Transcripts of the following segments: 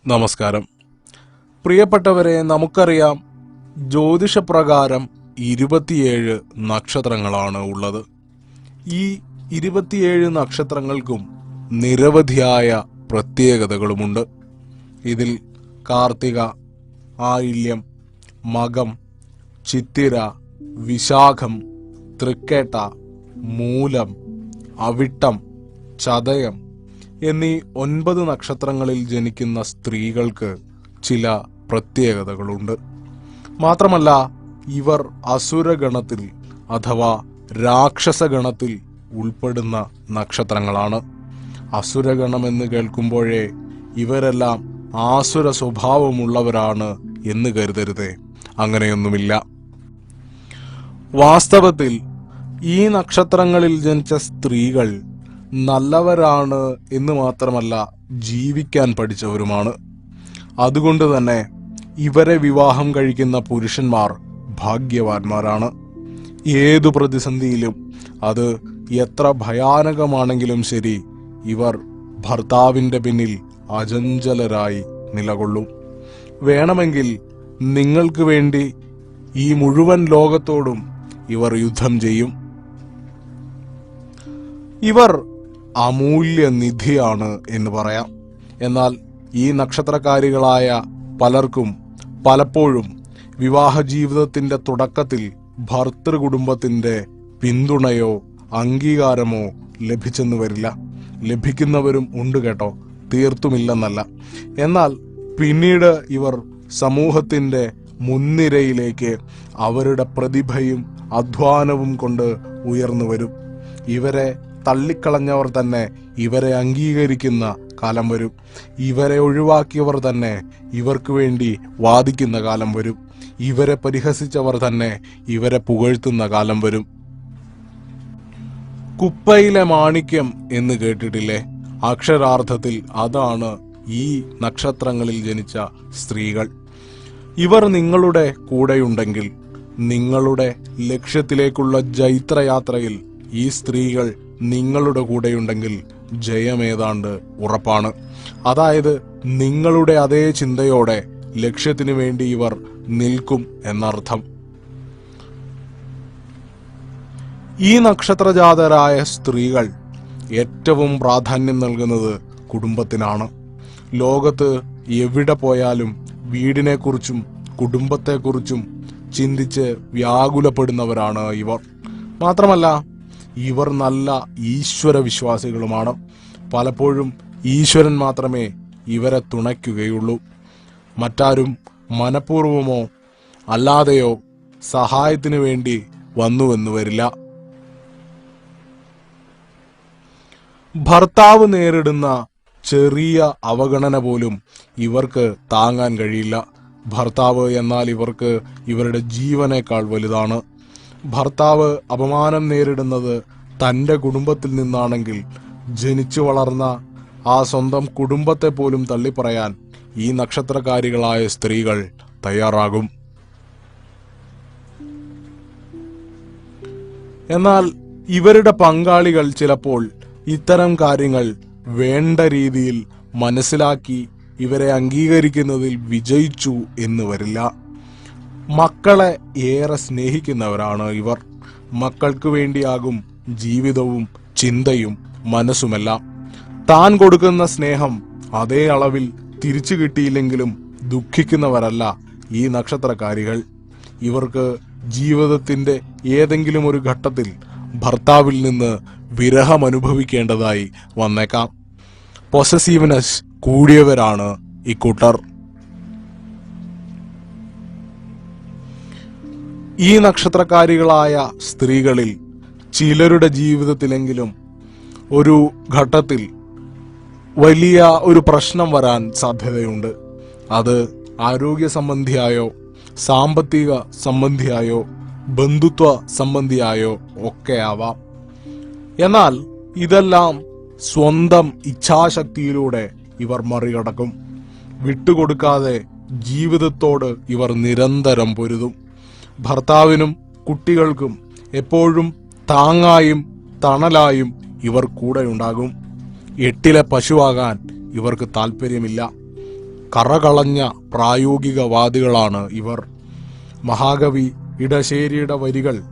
നമസ്കാരം. പ്രിയപ്പെട്ടവരെ, നമുക്കറിയാം ജ്യോതിഷപ്രകാരം 27 നക്ഷത്രങ്ങളാണ് ഉള്ളത്. ഈ 27 നക്ഷത്രങ്ങൾക്കും നിരവധിയായ പ്രത്യേകതകളുമുണ്ട്. ഇതിൽ കാർത്തിക, ആയില്യം, മകം, ചിത്തിര, വിശാഖം, തൃക്കേട്ട, മൂലം, അവിട്ടം, ചതയം എന്നീ 9 നക്ഷത്രങ്ങളിൽ ജനിക്കുന്ന സ്ത്രീകൾക്ക് ചില പ്രത്യേകതകളുണ്ട്. മാത്രമല്ല, ഇവർ അസുരഗണത്തിൽ അഥവാ രാക്ഷസഗണത്തിൽ ഉൾപ്പെടുന്ന നക്ഷത്രങ്ങളാണ്. അസുരഗണമെന്ന് കേൾക്കുമ്പോഴേ ഇവരെല്ലാം ആസുര സ്വഭാവമുള്ളവരാണ് എന്ന് കരുതരുതേ. അങ്ങനെയൊന്നുമില്ല. വാസ്തവത്തിൽ ഈ നക്ഷത്രങ്ങളിൽ ജനിച്ച സ്ത്രീകൾ നല്ലവരാണ് എന്ന് മാത്രമല്ല, ജീവിക്കാൻ പഠിച്ചവരുമാണ്. അതുകൊണ്ട് തന്നെ ഇവരെ വിവാഹം കഴിക്കുന്ന പുരുഷന്മാർ ഭാഗ്യവാന്മാരാണ്. ഏതു പ്രതിസന്ധിയിലും, അത് എത്ര ഭയാനകമാണെങ്കിലും ശരി, ഇവർ ഭർത്താവിൻ്റെ പിന്നിൽ അചഞ്ചലരായി നിലകൊള്ളും. വേണമെങ്കിൽ നിങ്ങൾക്ക് വേണ്ടി ഈ മുഴുവൻ ലോകത്തോടും ഇവർ യുദ്ധം ചെയ്യും. ഇവർ അമൂല്യ നിധിയാണ് എന്ന് പറയാം. എന്നാൽ ഈ നക്ഷത്രക്കാരികളായ പലർക്കും പലപ്പോഴും വിവാഹ ജീവിതത്തിന്റെ തുടക്കത്തിൽ ഭർതൃകുടുംബത്തിന്റെ പിന്തുണയോ അംഗീകാരമോ ലഭിച്ചെന്ന് വരില്ല. ലഭിക്കുന്നവരും ഉണ്ട് കേട്ടോ, തീർത്തുമില്ലെന്നല്ല. എന്നാൽ പിന്നീട് ഇവർ സമൂഹത്തിന്റെ മുൻനിരയിലേക്ക് അവരുടെ പ്രതിഭയും അധ്വാനവും കൊണ്ട് ഉയർന്നു വരും. ഇവരെ തള്ളിക്കളഞ്ഞവർ തന്നെ ഇവരെ അംഗീകരിക്കുന്ന കാലം വരും. ഇവരെ ഒഴിവാക്കിയവർ തന്നെ ഇവർക്ക് വേണ്ടി വാദിക്കുന്ന കാലം വരും. ഇവരെ പരിഹസിച്ചവർ തന്നെ ഇവരെ പുകഴ്ത്തുന്ന കാലം വരും. കുപ്പയിലെ മാണിക്യം എന്ന് കേട്ടിട്ടില്ലേ? അക്ഷരാർത്ഥത്തിൽ അതാണ് ഈ നക്ഷത്രങ്ങളിൽ ജനിച്ച സ്ത്രീകൾ. ഇവർ നിങ്ങളുടെ കൂടെയുണ്ടെങ്കിൽ, നിങ്ങളുടെ ലക്ഷ്യത്തിലേക്കുള്ള ജൈത്രയാത്രയിൽ ഈ സ്ത്രീകൾ നിങ്ങളുടെ കൂടെയുണ്ടെങ്കിൽ ജയമേതാണ്ട് ഉറപ്പാണ്. അതായത് നിങ്ങളുടെ അതേ ചിന്തയോടെ ലക്ഷ്യത്തിനു വേണ്ടി ഇവർ നിൽക്കും എന്നർത്ഥം. ഈ നക്ഷത്രജാതരായ സ്ത്രീകൾ ഏറ്റവും പ്രാധാന്യം നൽകുന്നത് കുടുംബത്തിനാണ്. ലോകത്ത് എവിടെ പോയാലും വീടിനെക്കുറിച്ചും കുടുംബത്തെക്കുറിച്ചും ചിന്തിച്ച് വ്യാകുലപ്പെടുന്നവരാണ് ഇവർ. മാത്രമല്ല, ഇവർ നല്ല ഈശ്വര വിശ്വാസികളുമാണ്. പലപ്പോഴും ഈശ്വരൻ മാത്രമേ ഇവരെ തുണയ്ക്കുകയുള്ളൂ. മറ്റാരും മനഃപൂർവമോ അല്ലാതെയോ സഹായത്തിനു വേണ്ടി വന്നുവെന്ന് വരില്ല. ഭർത്താവ് നേരിടുന്ന ചെറിയ അവഗണന പോലും ഇവർക്ക് താങ്ങാൻ കഴിയില്ല. ഭർത്താവ് എന്നാൽ ഇവർക്ക് ഇവരുടെ ജീവനേക്കാൾ വലുതാണ്. ഭർത്താവ് അപമാനം നേരിടുന്നത് തൻ്റെ കുടുംബത്തിൽ നിന്നാണെങ്കിൽ, ജനിച്ചു വളർന്ന ആ സ്വന്തം കുടുംബത്തെ പോലും തള്ളിപ്പറയാൻ ഈ നക്ഷത്രകാരികളായ സ്ത്രീകൾ തയ്യാറാകും. എന്നാൽ ഇവരുടെ പങ്കാളികൾ ചിലപ്പോൾ ഇത്തരം കാര്യങ്ങൾ വേണ്ട രീതിയിൽ മനസ്സിലാക്കി ഇവരെ അംഗീകരിക്കുന്നതിൽ വിജയിച്ചു എന്ന് വരില്ല. മക്കളെ ഏറെ സ്നേഹിക്കുന്നവരാണ് ഇവർ. മക്കൾക്ക് വേണ്ടിയാകും ജീവിതവും ചിന്തയും മനസ്സുമെല്ലാം. താൻ കൊടുക്കുന്ന സ്നേഹം അതേ അളവിൽ തിരിച്ചു കിട്ടിയില്ലെങ്കിലും ദുഃഖിക്കുന്നവരല്ല ഈ നക്ഷത്രക്കാരികൾ. ഇവർക്ക് ജീവിതത്തിന്റെ ഏതെങ്കിലും ഒരു ഘട്ടത്തിൽ ഭർത്താവിൽ നിന്ന് വിരഹം അനുഭവിക്കേണ്ടതായി വന്നേക്കാം. പൊസസീവ്നെസ് കൂടിയവരാണ് ഇക്കൂട്ടർ. ഈ നക്ഷത്രക്കാരികളായ സ്ത്രീകളിൽ ചിലരുടെ ജീവിതത്തിലെങ്കിലും ഒരു ഘട്ടത്തിൽ വലിയ ഒരു പ്രശ്നം വരാൻ സാധ്യതയുണ്ട്. അത് ആരോഗ്യ സംബന്ധിയായോ സാമ്പത്തിക സംബന്ധിയായോ ബന്ധുത്വ സംബന്ധിയായോ ഒക്കെ ആവാം. എന്നാൽ ഇതെല്ലാം സ്വന്തം ഇച്ഛാശക്തിയിലൂടെ ഇവർ മറികടക്കും. വിട്ടുകൊടുക്കാതെ ജീവിതത്തോട് ഇവർ നിരന്തരം പൊരുതും. ഭർത്താവിനും കുട്ടികൾക്കും എപ്പോഴും താങ്ങായും തണലായും ഇവർ കൂടെയുണ്ടാകും. 8ലെ പശുവാകാൻ ഇവർക്ക് താല്പര്യമില്ല. കറകളഞ്ഞ പ്രായോഗികവാദികളാണ് ഇവർ. മഹാകവി ഇടശ്ശേരിയുടെ വരികൾ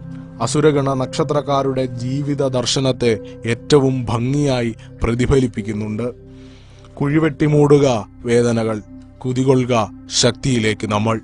അസുരഗണ നക്ഷത്രക്കാരുടെ ജീവിത ദർശനത്തെ ഏറ്റവും ഭംഗിയായി പ്രതിഫലിപ്പിക്കുന്നുണ്ട്. കുഴിവെട്ടി മൂടുക വേദനകൾ, കുതികൊള്ളുക ശക്തിയിലേക്ക് നമ്മൾ.